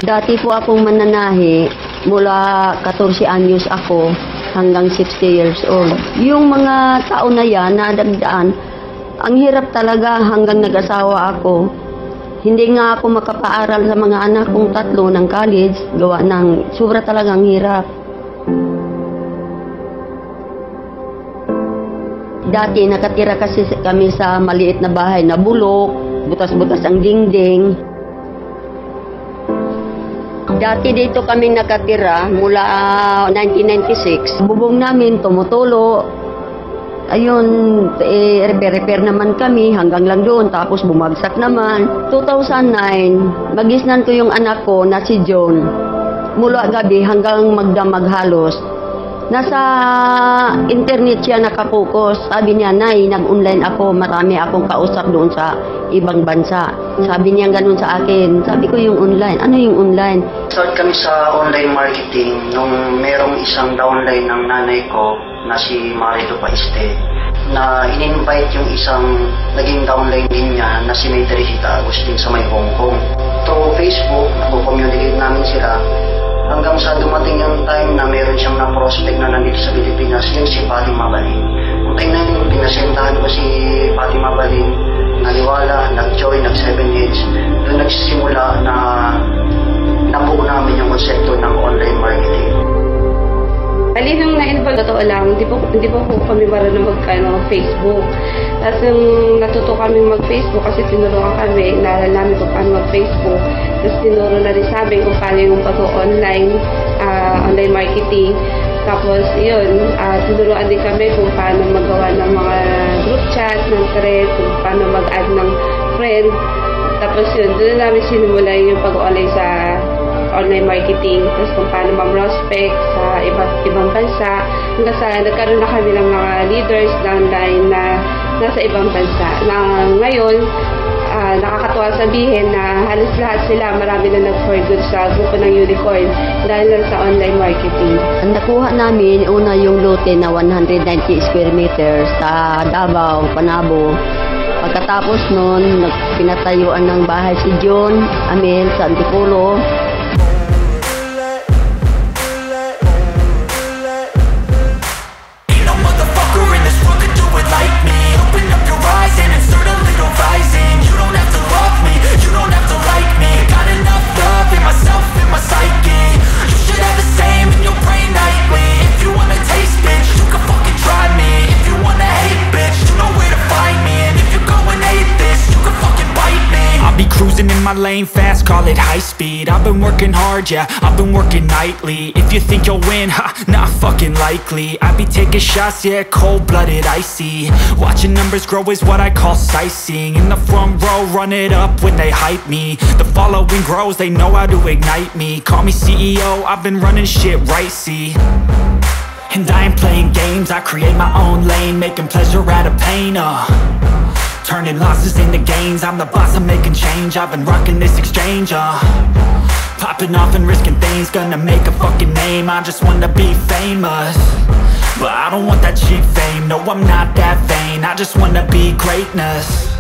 Dati po akong mananahi, mula 14 anyos ako hanggang 60 years old. Yung mga taon na yan, nadagdaan, ang hirap talaga hanggang nag-asawa ako. Hindi nga ako makapaaral sa mga anak kong 3 ng college, gawa ng sobra talagang hirap. Dati nakatira kasi kami sa maliit na bahay na bulok, butas-butas ang dingding. Dati dito kami nakatira mula 1996. Bubong namin tumutulo. Ayun, repair naman kami hanggang lang doon. Tapos bumagsak naman. 2009, magisnan ko yung anak ko na si John. Mula gabi hanggang magdamag halos. Nasa internet siya nakapokus. Sabi niya, Nay, nag-online ako. Marami akong kausap doon sa ibang bansa. Sabi niya ganun sa akin. Sabi ko yung online. Ano yung online? Start kami sa online marketing nung merong isang downline ng nanay ko na si Marito Paiste na in-invite yung isang naging downline din niya na si May Teresita Agustin sa may Hong Kong. Through Facebook, nag-communicate namin sila hanggang sa dumating yung time na meron siyang na-prospect na nandito sa Pilipinas, yun si Fatima Balin. Kung tingnan yung pinasentahan ko si Fatima Balin, naniwala, nag-join, nag-7 doon nagsisimula na nabuo namin yung konsepto ng online marketing. Bali nung na-involve, totoo lang, hindi po kami marunong Facebook. Tapos nung natuto kami mag-Facebook kasi tinuruan kami, naalala namin kung paano mag-Facebook. Tapos tinuro na rin sa amin kung paano yung pag-online marketing. Tapos yun, tinuruan din kami kung paano magawa ng mga group chat, ng thread, kung paano mag-add ng friend. Tapos yun, doon namin sinimula yung pag-online sa online marketing, tapos kung paano mag-prospect sa ibang bansa. Hanggang sa nagkaroon na kami ng mga leaders online na nasa ibang bansa. Na ngayon, nakakatuwa sabihin na halos lahat sila, marami na nag-for good sa grupo ng Unicorn dahil lang sa online marketing. Ang nakuha namin, una yung lote na 190 square meters sa Davao, Panabo. Pagkatapos nun, pinatayuan ng bahay si John Amel sa Antipolo. My lane fast, call it high speed. I've been working hard, yeah, I've been working nightly. If you think you'll win, ha, not fucking likely. I be taking shots, yeah, cold-blooded, icy. Watching numbers grow is what I call sightseeing. In the front row, run it up when they hype me. The following grows, they know how to ignite me. Call me CEO, I've been running shit right, see. And I ain't playing games, I create my own lane, making pleasure out of pain, turning losses into gains, I'm the boss, I'm making change. I've been rocking this exchange, popping off and risking things, gonna make a fucking name. I just wanna be famous, but I don't want that cheap fame. No, I'm not that vain, I just wanna be greatness.